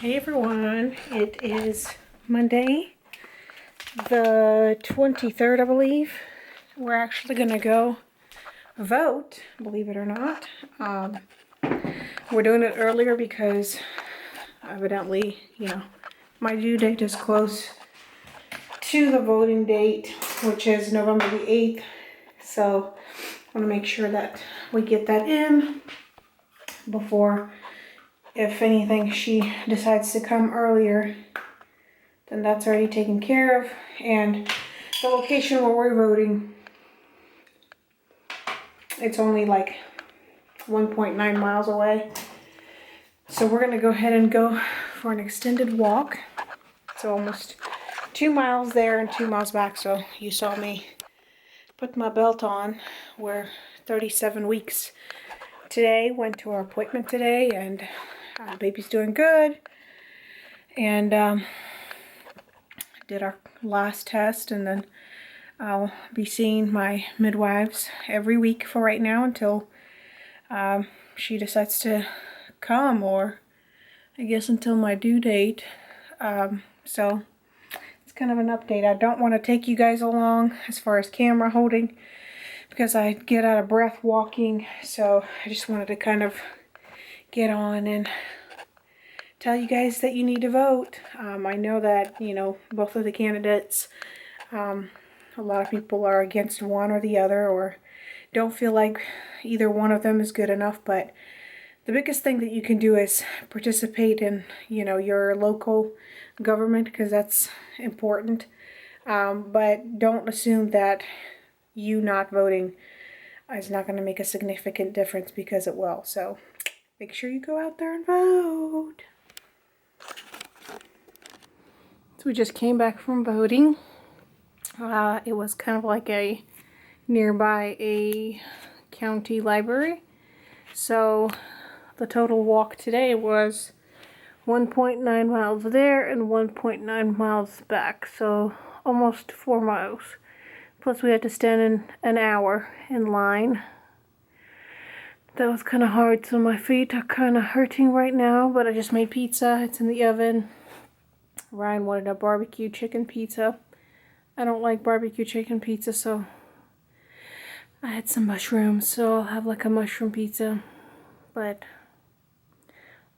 Hey everyone, it is Monday the 23rd, I believe. We're actually gonna go vote, believe it or not. We're doing it earlier because evidently, my due date is close to the voting date, which is November the 8th. So I want to make sure that we get that in before, if anything, she decides to come earlier, then that's already taken care of. And the location where we're voting, it's only like 1.9 miles away. So we're gonna go ahead and go for an extended walk. So almost 2 miles there and 2 miles back. So you saw me put my belt on. We're 37 weeks today. Went to our appointment today, and baby's doing good. And did our last test, and then I'll be seeing my midwives every week for right now until she decides to come, or I guess until my due date. So it's kind of an update. I don't want to take you guys along as far as camera holding because I get out of breath walking, so I just wanted to kind of get on and tell you guys that you need to vote. I know that, both of the candidates, a lot of people are against one or the other, or don't feel like either one of them is good enough, but the biggest thing that you can do is participate in, your local government, because that's important. But don't assume that you not voting is not going to make a significant difference, because it will. So make sure you go out there and vote. So we just came back from voting. It was kind of like nearby a county library. So the total walk today was 1.9 miles there and 1.9 miles back. So almost 4 miles. Plus we had to stand in an hour in line. That was kind of hard, so my feet are kind of hurting right now, but I just made pizza. It's in the oven. Ryan wanted a barbecue chicken pizza. I don't like barbecue chicken pizza, so I had some mushrooms, so I'll have like a mushroom pizza. But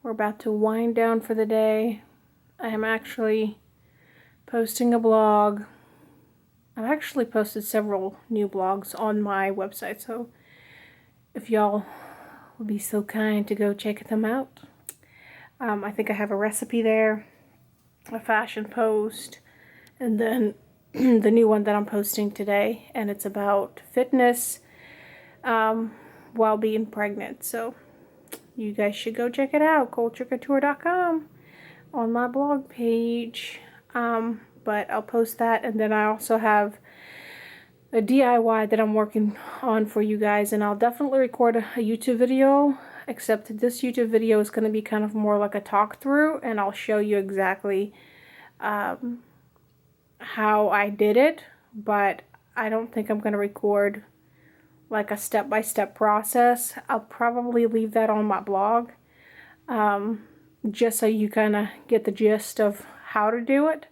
we're about to wind down for the day. I am actually posting a blog. I've actually posted several new blogs on my website, so if y'all would be so kind to go check them out. I think I have a recipe there, a fashion post, and then the new one that I'm posting today, and it's about fitness while being pregnant. So you guys should go check it out, ColetureCouture.com, on my blog page. But I'll post that, and then I also have a DIY that I'm working on for you guys, and I'll definitely record a YouTube video, except this YouTube video is going to be kind of more like a talk through, and I'll show you exactly how I did it, but I don't think I'm going to record like a step-by-step process. I'll probably leave that on my blog, just so you kind of get the gist of how to do it.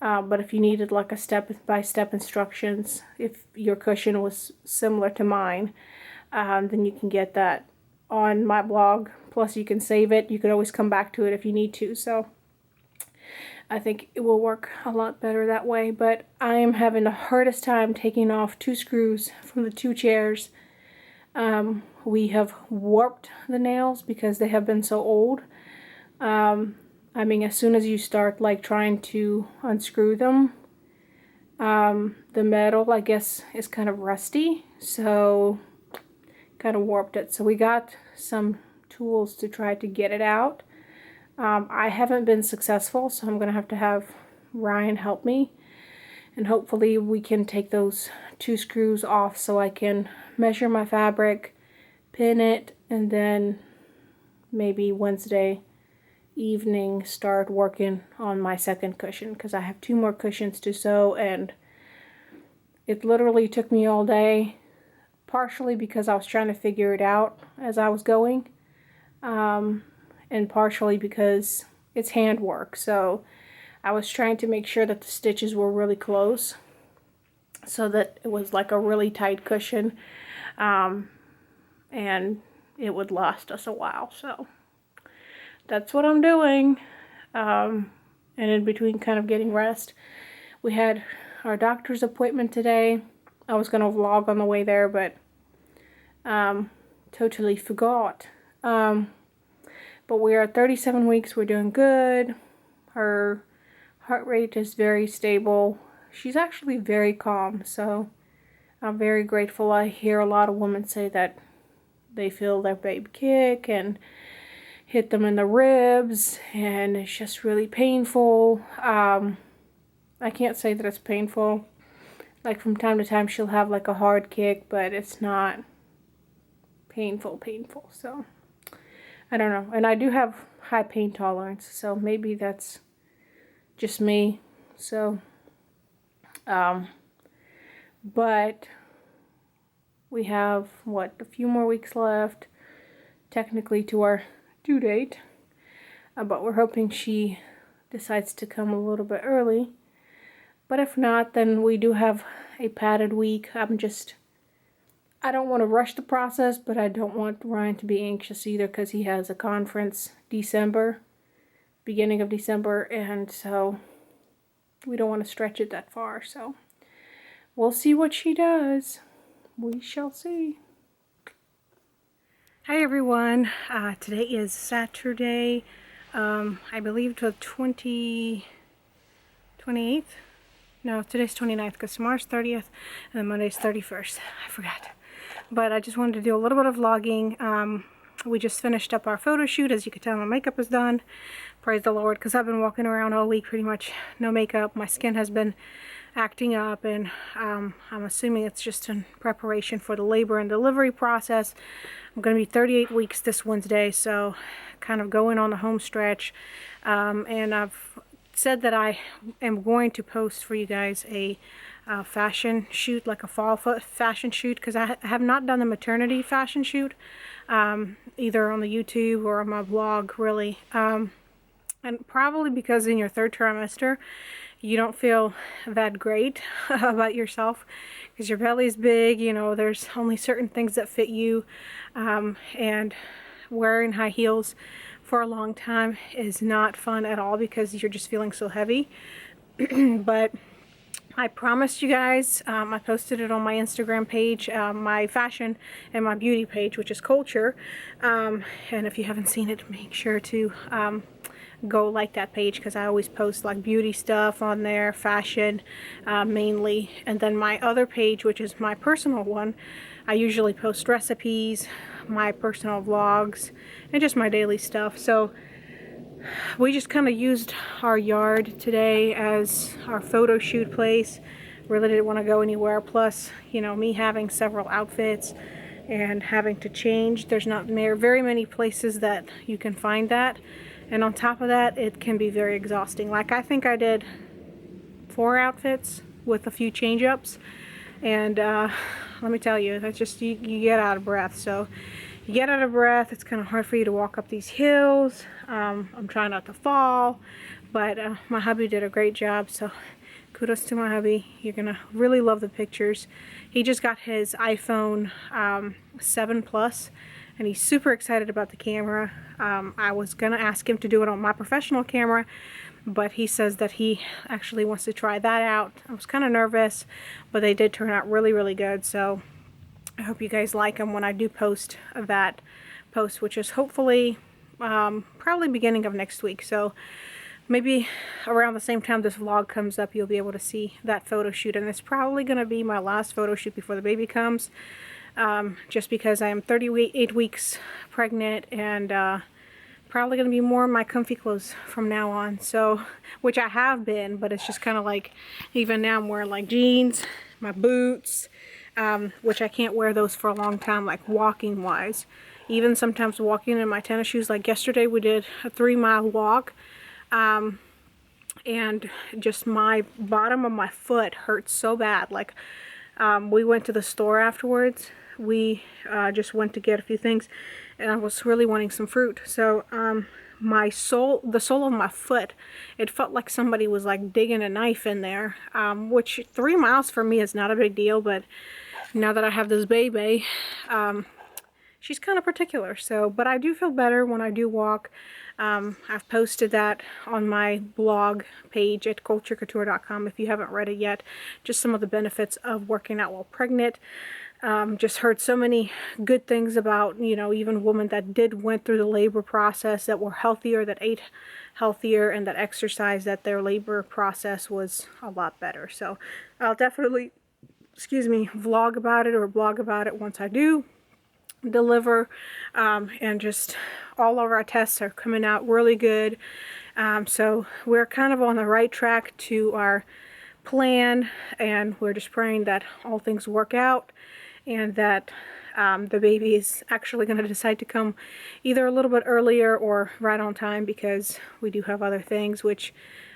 But if you needed like a step-by-step instructions, if your cushion was similar to mine, then you can get that on my blog. Plus you can save it. You could always come back to it if you need to. So I think it will work a lot better that way. But I am having the hardest time taking off 2 screws from the 2 chairs. We have warped the nails because they have been so old. I mean, as soon as you start like trying to unscrew them, the metal, I guess, is kind of rusty, so kind of warped it. So we got some tools to try to get it out. I haven't been successful, so I'm gonna have to have Ryan help me, and hopefully we can take those 2 screws off so I can measure my fabric, pin it, and then maybe Wednesday evening start working on my second cushion, because I have 2 more cushions to sew, and it literally took me all day, partially because I was trying to figure it out as I was going, and partially because it's handwork. So I was trying to make sure that the stitches were really close so that it was like a really tight cushion, and it would last us a while. So that's what I'm doing. And in between kind of getting rest, we had our doctor's appointment today. I was going to vlog on the way there, but totally forgot. But we are at 37 weeks. We're doing good. Her heart rate is very stable. She's actually very calm, so I'm very grateful. I hear a lot of women say that they feel their babe kick and hit them in the ribs, and it's just really painful. I can't say that it's painful. Like from time to time she'll have like a hard kick, but it's not painful. So I don't know. And I do have high pain tolerance, so maybe that's just me. So but we have what, a few more weeks left technically to our due date, but we're hoping she decides to come a little bit early. But if not, then we do have a padded week. I don't want to rush the process, but I don't want Ryan to be anxious either, because he has a conference beginning of December, and so we don't want to stretch it that far. So we'll see what she does. We shall see. Hi everyone. Today is Saturday. I believe the 28th. No, today's 29th because tomorrow's 30th and then Monday's 31st. I forgot. But I just wanted to do a little bit of vlogging. We just finished up our photo shoot. As you can tell, my makeup is done. Praise the Lord, because I've been walking around all week pretty much no makeup. My skin has been acting up, and I'm assuming it's just in preparation for the labor and delivery process. I'm going to be 38 weeks this Wednesday, so kind of going on the home stretch. And I've said that I am going to post for you guys a fashion shoot, like a fall fashion shoot, because I have not done the maternity fashion shoot, either on the YouTube or on my blog, really. And probably because in your third trimester, you don't feel that great about yourself because your belly's big, you know, there's only certain things that fit you, and wearing high heels for a long time is not fun at all because you're just feeling so heavy. But I promised you guys, I posted it on my Instagram page, my fashion and my beauty page, which is Coleture, and if you haven't seen it, make sure to go like that page, because I always post like beauty stuff on there, fashion mainly. And then my other page, which is my personal one, I usually post recipes, my personal vlogs, and just my daily stuff. So we just kind of used our yard today as our photo shoot place. Really didn't want to go anywhere. Plus, you know, me having several outfits and having to change, there's not very many places that you can find that. And on top of that, it can be very exhausting. Like, I think I did 4 outfits with a few change-ups. And let me tell you, that's just, you get out of breath. So you get out of breath, it's kind of hard for you to walk up these hills. I'm trying not to fall, but my hubby did a great job. So kudos to my hubby. You're going to really love the pictures. He just got his iPhone 7 Plus. And he's super excited about the camera. I was going to ask him to do it on my professional camera, but he says that he actually wants to try that out. I was kind of nervous, but they did turn out really, really good. So I hope you guys like them when I do post that post, which is hopefully probably beginning of next week. So maybe around the same time this vlog comes up, you'll be able to see that photo shoot. And it's probably going to be my last photo shoot before the baby comes. Just because I am 38 weeks pregnant, and probably going to be more in my comfy clothes from now on. So, which I have been, but it's just kind of like, even now I'm wearing like jeans, my boots, which I can't wear those for a long time, like walking wise. Even sometimes walking in my tennis shoes. Like yesterday we did a 3-mile walk, and just my bottom of my foot hurts so bad. Like, we went to the store afterwards. We just went to get a few things, and I was really wanting some fruit. So the sole of my foot, it felt like somebody was like digging a knife in there, which 3 miles for me is not a big deal, but now that I have this baby, she's kind of particular. So, but I do feel better when I do walk. I've posted that on my blog page at coleture.com if you haven't read it yet. Just some of the benefits of working out while pregnant. Just heard so many good things about, you know, even women that went through the labor process, that were healthier, that ate healthier, and that exercised, that their labor process was a lot better. So I'll definitely, vlog about it or blog about it once I do deliver, and just all of our tests are coming out really good. So we're kind of on the right track to our plan, and we're just praying that all things work out, and that the baby is actually going to decide to come either a little bit earlier or right on time, because we do have other things, which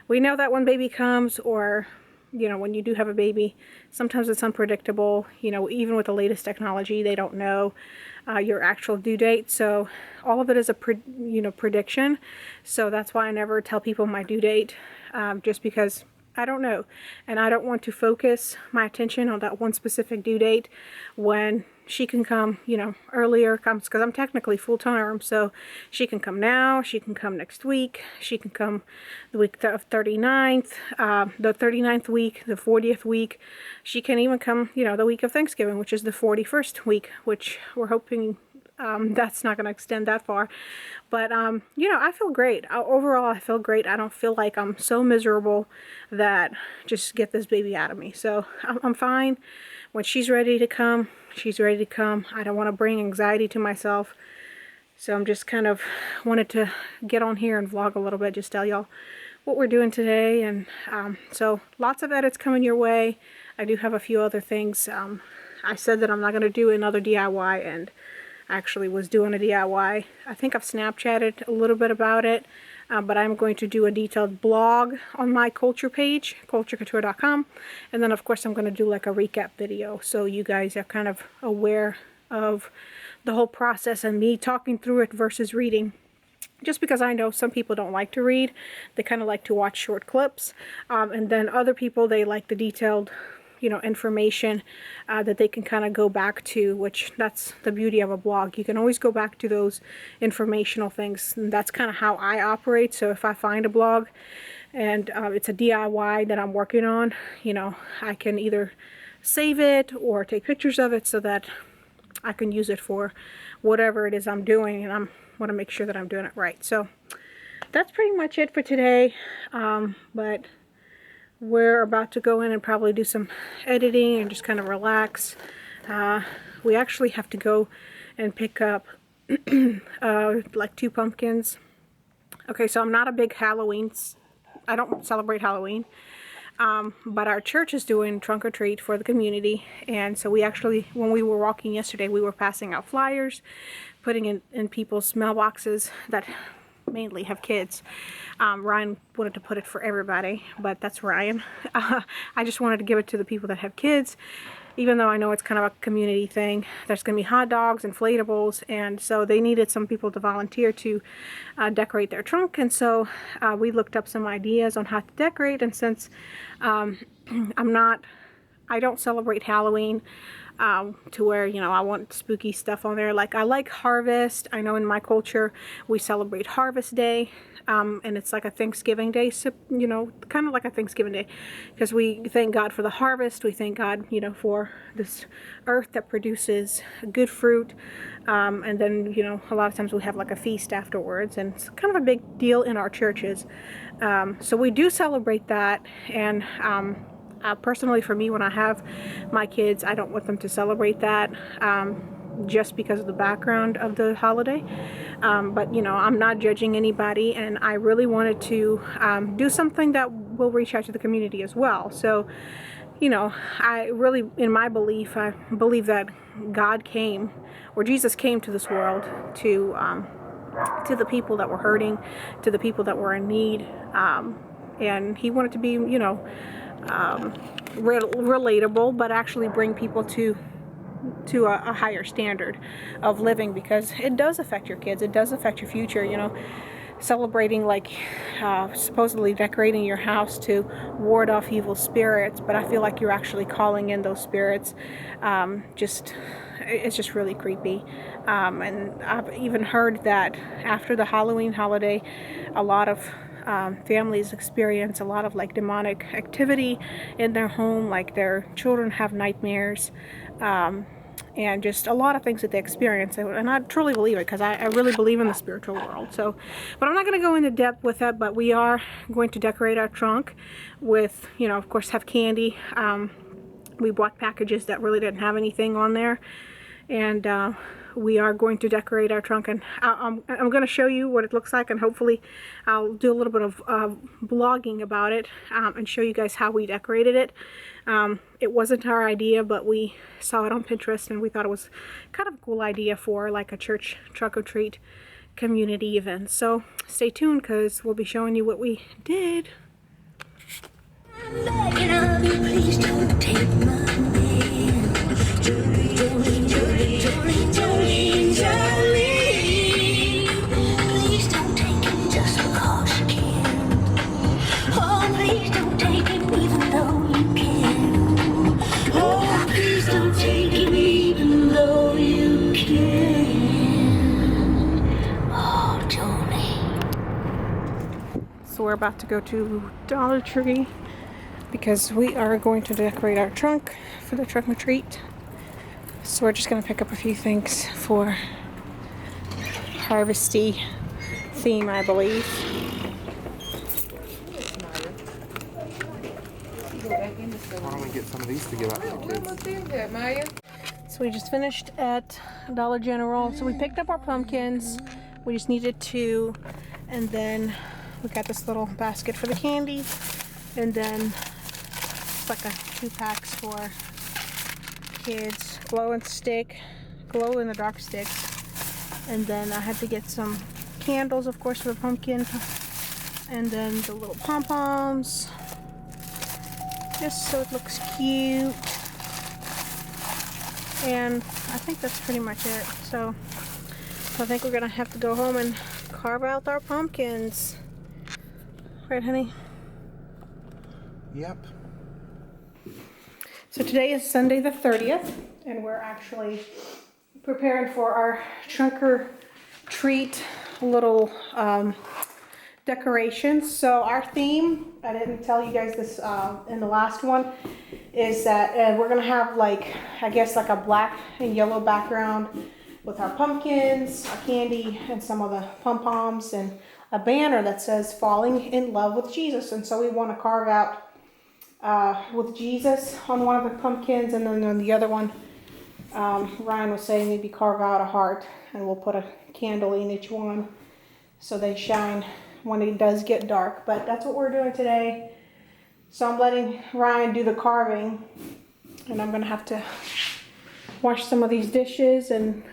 we know that when baby comes, or you know, when you do have a baby, sometimes it's unpredictable. You know, even with the latest technology, they don't know your actual due date. So all of it is a prediction. So that's why I never tell people my due date, just because I don't know, and I don't want to focus my attention on that one specific due date when she can come, you know, earlier, comes, because I'm technically full-time, so she can come now, she can come next week, she can come the week of 39th, the 39th week, the 40th week. She can even come, you know, the week of Thanksgiving, which is the 41st week, which we're hoping that's not going to extend that far. But, you know, I feel great. Overall, I feel great. I don't feel like I'm so miserable that just get this baby out of me. So I'm fine. When she's ready to come, she's ready to come. I don't want to bring anxiety to myself. So I'm just kind of wanted to get on here and vlog a little bit, just tell y'all what we're doing today. And so lots of edits coming your way. I do have a few other things. I said that I'm not going to do another DIY, and actually was doing a DIY. I think I've Snapchatted a little bit about it, but I'm going to do a detailed blog on my Coleture page, coleturecouture.com, and then of course I'm going to do like a recap video, so you guys are kind of aware of the whole process and me talking through it versus reading. Just because I know some people don't like to read, they kind of like to watch short clips, and then other people, they like the detailed, you know, information that they can kind of go back to, which that's the beauty of a blog. You can always go back to those informational things, and that's kind of how I operate. So if I find a blog and it's a DIY that I'm working on, you know, I can either save it or take pictures of it so that I can use it for whatever it is I'm doing, and I want to make sure that I'm doing it right. So that's pretty much it for today, but we're about to go in and probably do some editing and just kind of relax. We actually have to go and pick up like 2 pumpkins. Okay, so I'm not a big I don't celebrate Halloween, but our church is doing trunk or treat for the community, and so we actually, when we were walking yesterday, we were passing out flyers, putting in people's mailboxes that mainly have kids. Ryan wanted to put it for everybody, but that's Ryan. I just wanted to give it to the people that have kids, even though I know it's kind of a community thing. There's going to be hot dogs, inflatables, and so they needed some people to volunteer to decorate their trunk, and so we looked up some ideas on how to decorate, and since I don't celebrate Halloween, to where, you know, I want spooky stuff on there. Like, I like harvest. I know in my culture we celebrate Harvest Day, and it's like a Thanksgiving Day, so, you know, kind of like a Thanksgiving Day, because we thank God for the harvest. We thank God, you know, for this earth that produces good fruit, and then, you know, a lot of times we have like a feast afterwards, and it's kind of a big deal in our churches. So we do celebrate that, and personally, for me, when I have my kids, I don't want them to celebrate that, just because of the background of the holiday. But, you know, I'm not judging anybody, and I really wanted to do something that will reach out to the community as well. So, you know, I really, in my belief, I believe that God came, or Jesus came to this world to the people that were hurting, to the people that were in need, and he wanted to be, you know, relatable, but actually bring people to a higher standard of living, because it does affect your kids, it does affect your future, you know. celebrating, like supposedly decorating your house to ward off evil spirits, but I feel like you're actually calling in those spirits. It's just really creepy. And I've even heard that after the Halloween holiday, a lot of families experience a lot of like demonic activity in their home, like their children have nightmares, and just a lot of things that they experience. And I truly believe it, because I really believe in the spiritual world. So, but I'm not going to go into depth with that, but we are going to decorate our trunk with, you know, of course, have candy. We bought packages that really didn't have anything on there, and we are going to decorate our trunk, and I'm going to show you what it looks like, and hopefully I'll do a little bit of blogging about it, and show you guys how we decorated it. It wasn't our idea, but we saw it on Pinterest, and we thought it was kind of a cool idea for like a church trunk-or-treat community event. So stay tuned, because we'll be showing you what we did. I'm begging of you, please don't take my name. Jolie, Jolie, Jolie, Jolie, Jolie, Jolie. Please don't take him just because you can. Oh, please don't take him even though you can. Oh, please don't take him even though you can. Oh, Jolie. So we're about to go to Dollar Tree, because we are going to decorate our trunk for the trunk or treat. So we're just going to pick up a few things for harvesty theme, I believe. Why don't we get some of these to give out to the kids? So we just finished at Dollar General. So we picked up our pumpkins. We just needed two, and then we got this little basket for the candy, and then it's like 2 packs for kids, glow in the dark sticks, and then I had to get some candles, of course, for the pumpkin, and then the little pom-poms, just so it looks cute. And I think that's pretty much it. So I think we're gonna have to go home and carve out our pumpkins, right, honey? Yep. So today is Sunday the 30th, and we're actually preparing for our trunk or treat little decorations. So our theme, I didn't tell you guys this in the last one, is that we're gonna have like, I guess like a black and yellow background with our pumpkins, our candy, and some of the pom-poms, and a banner that says "Falling in Love with Jesus." And so we want to carve out with Jesus on one of the pumpkins, and then on the other one, Ryan was saying maybe carve out a heart, and we'll put a candle in each one so they shine when it does get dark. But that's what we're doing today. So I'm letting Ryan do the carving, and I'm gonna have to wash some of these dishes and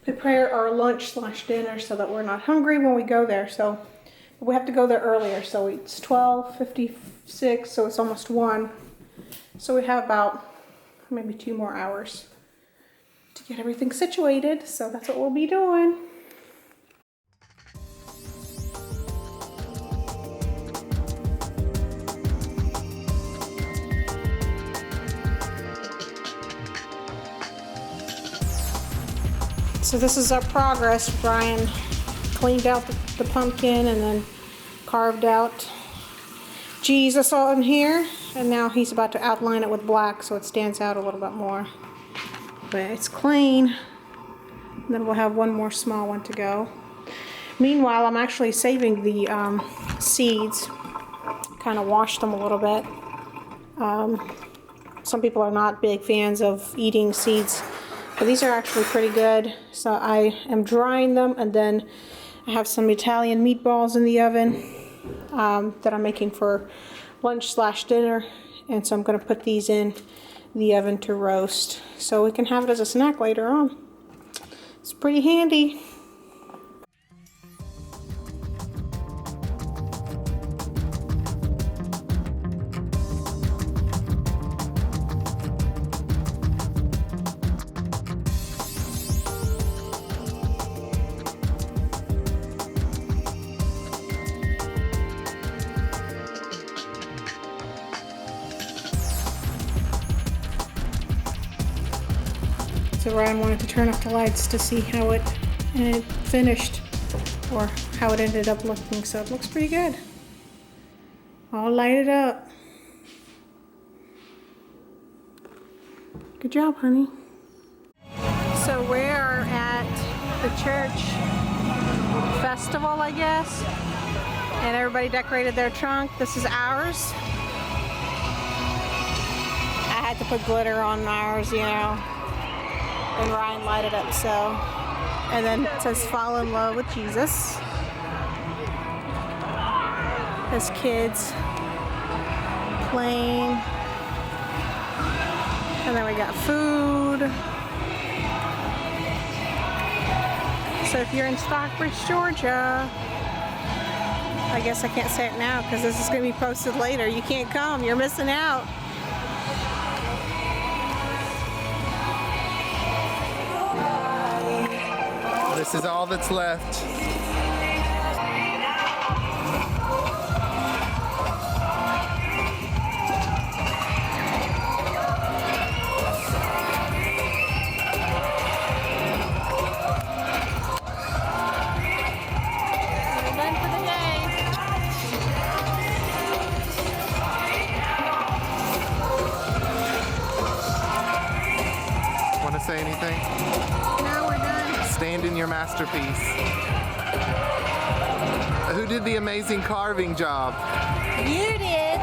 prepare our lunch/dinner so that we're not hungry when we go there. So we have to go there earlier, so it's 12:56, so it's almost 1. So we have about maybe 2 more hours to get everything situated, so that's what we'll be doing. So this is our progress. Brian cleaned out the pumpkin and then carved out Jesus on here, and now he's about to outline it with black so it stands out a little bit more. But it's clean. And then we'll have one more small one to go. Meanwhile, I'm actually saving the seeds. Kind of washed them a little bit. Some people are not big fans of eating seeds, but these are actually pretty good. So I am drying them, and then I have some Italian meatballs in the oven that I'm making for lunch/dinner, and so I'm going to put these in the oven to roast so we can have it as a snack later on. It's pretty handy. So Ryan wanted to turn off the lights to see how it finished, or how it ended up looking. So it looks pretty good. All lighted up. Good job, honey. So we are at the church festival, I guess. And everybody decorated their trunk. This is ours. I had to put glitter on ours, you know. And Ryan lighted up, so. And then it says fall in love with Jesus. As kids playing. And then we got food. So if you're in Stockbridge, Georgia, I guess I can't say it now because this is going to be posted later. You can't come. You're missing out. This is all that's left. Want to say anything? No, we're done. Stand in your masterpiece. Who did the amazing carving job? You did.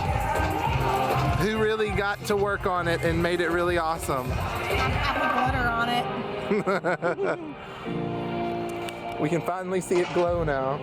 Who really got to work on it and made it really awesome? I put glitter on it. We can finally see it glow now.